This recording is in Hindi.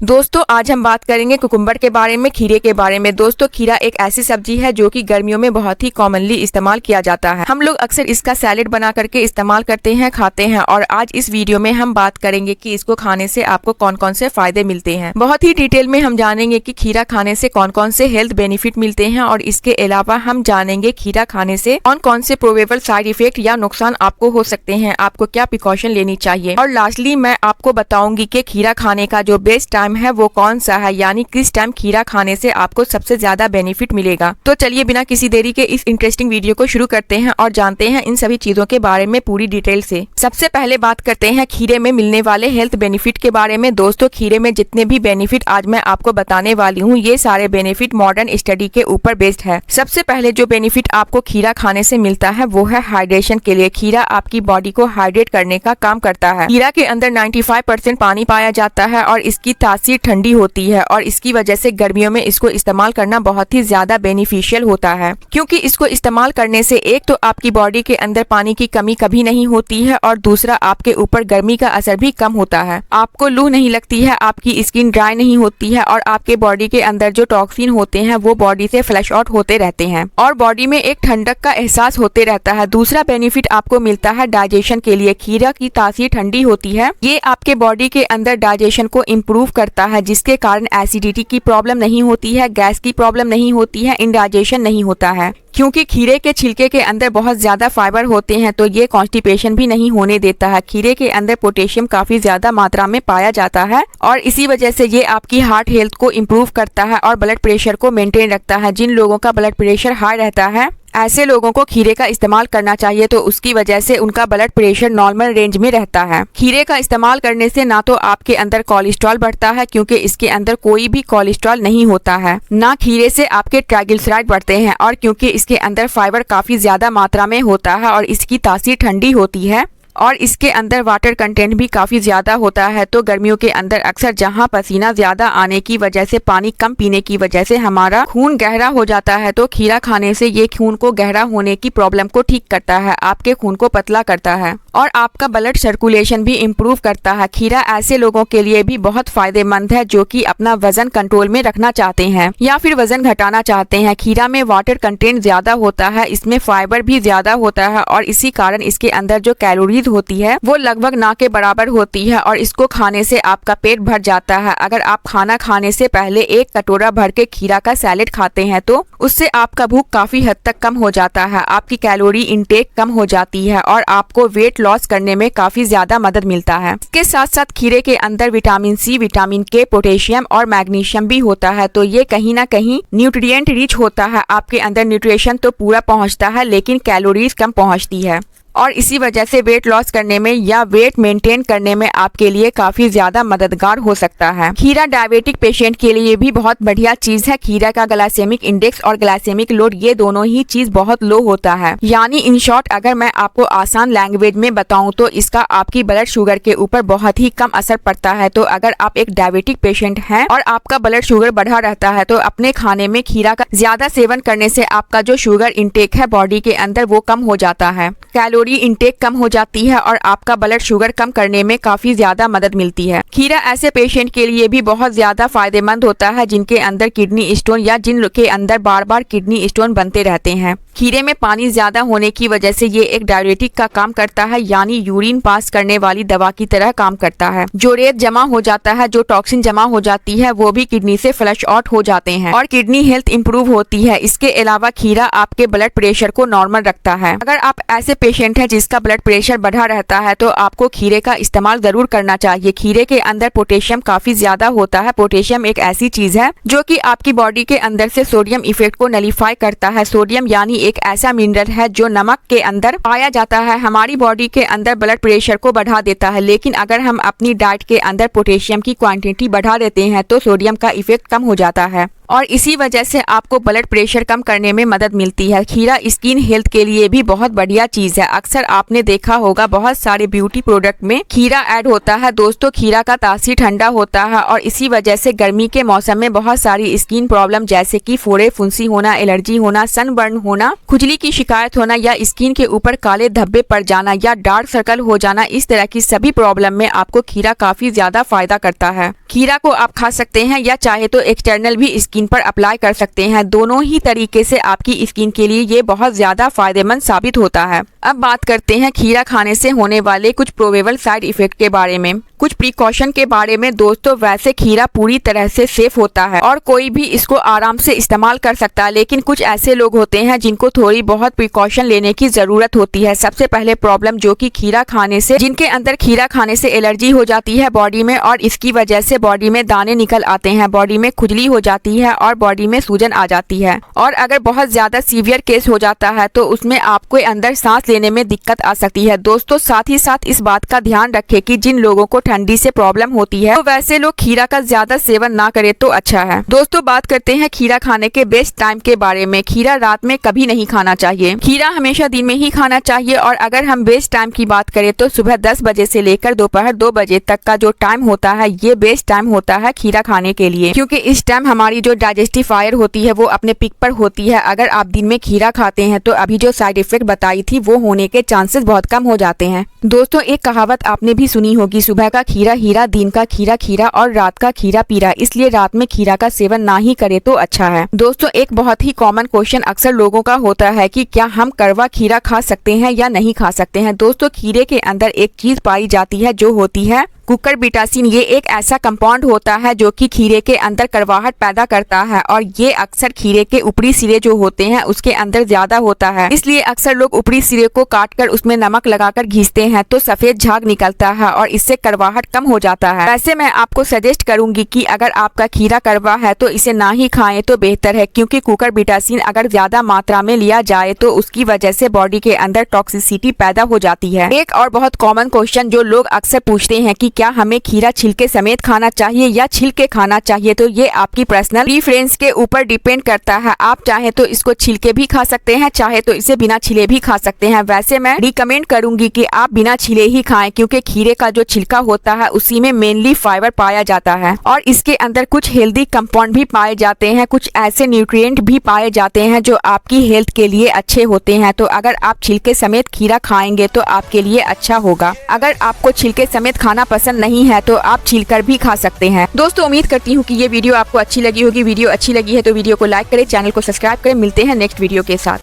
दोस्तों आज हम बात करेंगे कुकुम्बर के बारे में, खीरे के बारे में। दोस्तों खीरा एक ऐसी सब्जी है जो कि गर्मियों में बहुत ही कॉमनली इस्तेमाल किया जाता है। हम लोग अक्सर इसका सैलेड बना करके इस्तेमाल करते हैं, खाते हैं। और आज इस वीडियो में हम बात करेंगे कि इसको खाने से आपको कौन कौन से फायदे मिलते हैं। बहुत ही डिटेल में हम जानेंगे कि खीरा खाने से कौन कौन से हेल्थ बेनिफिट मिलते हैं और इसके अलावा हम जानेंगे खीरा खाने से कौन कौन से प्रोबेबल साइड इफेक्ट या नुकसान आपको हो सकते हैं, आपको क्या प्रिकॉशन लेनी चाहिए। और लास्टली मैं आपको बताऊंगी कि खीरा खाने का जो बेस्ट टाइम है वो कौन सा है, यानी किस टाइम खीरा खाने से आपको सबसे ज्यादा बेनिफिट मिलेगा। तो चलिए बिना किसी देरी के इस इंटरेस्टिंग वीडियो को शुरू करते हैं और जानते हैं इन सभी चीजों के बारे में पूरी डिटेल से। सबसे पहले बात करते हैं खीरे में मिलने वाले हेल्थ बेनिफिट के बारे में। दोस्तों खीरे में जितने भी बेनिफिट आज मैं आपको बताने वाली हूँ, ये सारे बेनिफिट मॉडर्न स्टडी के ऊपर बेस्ड है। सबसे पहले जो बेनिफिट आपको खीरा खाने से मिलता है वो है हाइड्रेशन के लिए। खीरा आपकी बॉडी को हाइड्रेट करने का काम करता है। खीरा के अंदर 95% पानी पाया जाता है और इसकी तासीर ठंडी होती है और इसकी वजह से गर्मियों में इसको इस्तेमाल करना बहुत ही ज्यादा बेनिफिशियल होता है, क्योंकि इसको इस्तेमाल करने से एक तो आपकी बॉडी के अंदर पानी की कमी कभी नहीं होती है और दूसरा आपके ऊपर गर्मी का असर भी कम होता है। आपको लू नहीं लगती है, आपकी स्किन ड्राई नहीं होती है और आपके बॉडी के अंदर जो टॉक्सिन होते हैं वो बॉडी से फ्लश आउट होते रहते हैं और बॉडी में एक ठंडक का एहसास होते रहता है। दूसरा बेनिफिट आपको मिलता है डाइजेशन के लिए। खीरा की तासीर ठंडी होती है, ये आपके बॉडी के अंदर डाइजेशन को इम्प्रूव करता है, जिसके कारण एसिडिटी की प्रॉब्लम नहीं होती है, गैस की प्रॉब्लम नहीं होती है, इंडाइजेशन नहीं होता है। क्योंकि खीरे के छिलके के अंदर बहुत ज्यादा फाइबर होते हैं तो ये कॉन्स्टिपेशन भी नहीं होने देता है। खीरे के अंदर पोटेशियम काफी ज्यादा मात्रा में पाया जाता है और इसी वजह से ये आपकी हार्ट हेल्थ को इम्प्रूव करता है और ब्लड प्रेशर को मेंटेन रखता है। जिन लोगों का ब्लड प्रेशर हाई रहता है ऐसे लोगों को खीरे का इस्तेमाल करना चाहिए, तो उसकी वजह से उनका ब्लड प्रेशर नॉर्मल रेंज में रहता है। खीरे का इस्तेमाल करने से ना तो आपके अंदर कोलेस्ट्रॉल बढ़ता है, क्योंकि इसके अंदर कोई भी कोलेस्ट्रॉल नहीं होता है, ना खीरे से आपके ट्राइग्लिसराइड बढ़ते हैं और क्योंकि इसके अंदर फाइबर काफी ज्यादा मात्रा में होता है और इसकी तासीर ठंडी होती है और इसके अंदर वाटर कंटेंट भी काफी ज्यादा होता है, तो गर्मियों के अंदर अक्सर जहां पसीना ज्यादा आने की वजह से, पानी कम पीने की वजह से हमारा खून गहरा हो जाता है, तो खीरा खाने से ये खून को गहरा होने की प्रॉब्लम को ठीक करता है, आपके खून को पतला करता है और आपका ब्लड सर्कुलेशन भी इम्प्रूव करता है। खीरा ऐसे लोगों के लिए भी बहुत फायदेमंद है जो कि अपना वजन कंट्रोल में रखना चाहते हैं या फिर वजन घटाना चाहते हैं। खीरा में वाटर कंटेंट ज्यादा होता है, इसमें फाइबर भी ज्यादा होता है और इसी कारण इसके अंदर जो कैलोरीज होती है वो लगभग ना के बराबर होती है और इसको खाने से आपका पेट भर जाता है। अगर आप खाना खाने से पहले एक कटोरा भर के खीरा का सैलेड खाते हैं तो उससे आपका भूख काफी हद तक कम हो जाता है, आपकी कैलोरी इंटेक कम हो जाती है और आपको वेट लॉस करने में काफी ज्यादा मदद मिलता है। इसके साथ साथ खीरे के अंदर विटामिन सी, विटामिन के, पोटेशियम और मैग्नीशियम भी होता है, तो ये कहीं ना कहीं न्यूट्रिएंट रिच होता है। आपके अंदर न्यूट्रिशन तो पूरा पहुंचता है लेकिन कैलोरीज कम पहुंचती है और इसी वजह से वेट लॉस करने में या वेट मेंटेन करने में आपके लिए काफी ज्यादा मददगार हो सकता है। खीरा डायबिटिक पेशेंट के लिए भी बहुत बढ़िया चीज है। खीरा का ग्लाइसेमिक इंडेक्स और ग्लाइसेमिक लोड ये दोनों ही चीज बहुत लो होता है, यानी इन शॉर्ट अगर मैं आपको आसान लैंग्वेज में बताऊं तो इसका आपकी ब्लड शुगर के ऊपर बहुत ही कम असर पड़ता है। तो अगर आप एक डायबिटिक पेशेंट हैं और आपका ब्लड शुगर बढ़ा रहता है तो अपने खाने में खीरा का ज्यादा सेवन करने से आपका जो शुगर इंटेक है बॉडी के अंदर वो कम हो जाता है, कैलोरी इंटेक कम हो जाती है और आपका ब्लड शुगर कम करने में काफी ज्यादा मदद मिलती है। खीरा ऐसे पेशेंट के लिए भी बहुत ज्यादा फायदेमंद होता है जिनके अंदर किडनी स्टोन या जिन के अंदर बार बार किडनी स्टोन बनते रहते हैं। खीरे में पानी ज्यादा होने की वजह से ये एक डायरेटिक का काम करता है, यानी यूरिन पास करने वाली दवा की तरह काम करता है। जो रेत जमा हो जाता है, जो टॉक्सिन जमा हो जाती है वो भी किडनी से फ्लश आउट हो जाते हैं और किडनी हेल्थ इंप्रूव होती है। इसके अलावा खीरा आपके ब्लड प्रेशर को नॉर्मल रखता है। अगर आप ऐसे पेशेंट है जिसका ब्लड प्रेशर बढ़ा रहता है तो आपको खीरे का इस्तेमाल जरूर करना चाहिए। खीरे के अंदर पोटेशियम काफी ज्यादा होता है। पोटेशियम एक ऐसी चीज है जो कि आपकी बॉडी के अंदर से सोडियम इफेक्ट को नलीफाई करता है। सोडियम यानी एक ऐसा मिनरल है जो नमक के अंदर पाया जाता है, हमारी बॉडी के अंदर ब्लड प्रेशर को बढ़ा देता है। लेकिन अगर हम अपनी डाइट के अंदर पोटेशियम की क्वांटिटी बढ़ा देते हैं तो सोडियम का इफेक्ट कम हो जाता है और इसी वजह से आपको ब्लड प्रेशर कम करने में मदद मिलती है। खीरा स्किन हेल्थ के लिए भी बहुत बढ़िया चीज है। अक्सर आपने देखा होगा बहुत सारे ब्यूटी प्रोडक्ट में खीरा ऐड होता है। दोस्तों, खीरा का तासीर ठंडा होता है और इसी वजह से गर्मी के मौसम में बहुत सारी स्किन प्रॉब्लम जैसे कि फोड़े, फुंसी होना, एलर्जी होना, सनबर्न होना, खुजली की शिकायत होना या स्किन के ऊपर काले धब्बे पड़ जाना या डार्क सर्कल हो जाना, इस तरह की सभी प्रॉब्लम में आपको खीरा काफी ज्यादा फायदा करता है। खीरा को आप खा सकते हैं या चाहे तो एक्सटर्नल भी स्किन पर अप्लाई कर सकते हैं। दोनों ही तरीके से आपकी स्किन के लिए ये बहुत ज्यादा फायदेमंद साबित होता है। अब बात करते हैं खीरा खाने से होने वाले कुछ प्रोबेबल साइड इफेक्ट के बारे में, कुछ प्रिकॉशन के बारे में। दोस्तों, वैसे खीरा पूरी तरह से सेफ होता है और कोई भी इसको आराम से इस्तेमाल कर सकता है, लेकिन कुछ ऐसे लोग होते हैं जिनको थोड़ी बहुत प्रिकॉशन लेने की जरूरत होती है। सबसे पहले प्रॉब्लम जो कि खीरा खाने से, जिनके अंदर खीरा खाने से एलर्जी हो जाती है बॉडी में और इसकी वजह से बॉडी में दाने निकल आते हैं, बॉडी में खुजली हो जाती है और बॉडी में सूजन आ जाती है। और अगर बहुत ज्यादा सीवियर केस हो जाता है तो उसमें आपको अंदर सांस लेने में दिक्कत आ सकती है। दोस्तों, साथ ही साथ इस बात का ध्यान रखें कि जिन लोगों को ठंडी से प्रॉब्लम होती है तो वैसे लोग खीरा का ज्यादा सेवन ना करें तो अच्छा है। दोस्तों, बात करते हैं खीरा खाने के बेस्ट टाइम के बारे में। खीरा रात में कभी नहीं खाना चाहिए। खीरा हमेशा दिन में ही खाना चाहिए और अगर हम बेस्ट टाइम की बात करें तो सुबह 10 बजे से लेकर दोपहर 2 बजे तक का जो टाइम होता है ये बेस्ट टाइम होता है खीरा खाने के लिए, क्योंकि इस टाइम हमारी जो डाइजेस्टिव फायर होती है वो अपने पिक पर होती है। अगर आप दिन में खीरा खाते हैं तो अभी जो साइड इफेक्ट बताई थी वो होने के चांसेस बहुत कम हो जाते हैं। दोस्तों, एक कहावत आपने भी सुनी होगी, सुबह का खीरा हीरा, दिन का खीरा खीरा और रात का खीरा पीरा। इसलिए रात में खीरा का सेवन ना ही करे तो अच्छा है। दोस्तों, एक बहुत ही कॉमन क्वेश्चन अक्सर लोगों का होता है कि क्या हम कड़वा खीरा खा सकते हैं या नहीं खा सकते हैं। दोस्तों, खीरे के अंदर एक चीज पाई जाती है जो होती है कुकुरबिटासिन। ये एक ऐसा कंपाउंड होता है जो कि खीरे के अंदर कड़वाहट पैदा करता है और ये अक्सर खीरे के ऊपरी सिरे जो होते हैं उसके अंदर ज्यादा होता है। इसलिए अक्सर लोग ऊपरी सिरे को काटकर उसमें नमक लगाकर घिसते हैं तो सफेद झाग निकलता है और इससे कड़वाहट कम हो जाता है। वैसे मैं आपको सजेस्ट करूंगी कि अगर आपका खीरा कड़वा है तो इसे ना ही खाएं तो बेहतर है, क्योंकि कुकुरबिटासिन अगर ज्यादा मात्रा में लिया जाए तो उसकी वजह से बॉडी के अंदर टॉक्सिसिटी पैदा हो जाती है। एक और बहुत कॉमन क्वेश्चन जो लोग अक्सर पूछते हैं कि क्या हमें खीरा छिलके समेत खाना चाहिए या छिलके खाना चाहिए, तो ये आपकी पर्सनल प्रेफरेंस के ऊपर डिपेंड करता है। आप चाहे तो इसको छिलके भी खा सकते हैं, चाहे तो इसे बिना छिले भी खा सकते हैं। वैसे मैं रिकमेंड करूंगी कि आप बिना छिले ही खाएं, क्योंकि खीरे का जो छिलका होता है उसी में मेनली फाइबर पाया जाता है और इसके अंदर कुछ हेल्दी कंपाउंड भी पाए जाते हैं, कुछ ऐसे न्यूट्रिएंट भी पाए जाते हैं जो आपकी हेल्थ के लिए अच्छे होते हैं। तो अगर आप छिलके समेत खीरा खाएंगे तो आपके लिए अच्छा होगा। अगर आपको छिलके समेत खाना पसंद नहीं है तो आप छीलकर भी खा सकते हैं। दोस्तों, उम्मीद करती हूँ कि ये वीडियो आपको अच्छी लगी होगी। वीडियो अच्छी लगी है तो वीडियो को लाइक करें, चैनल को सब्सक्राइब करें। मिलते हैं नेक्स्ट वीडियो के साथ।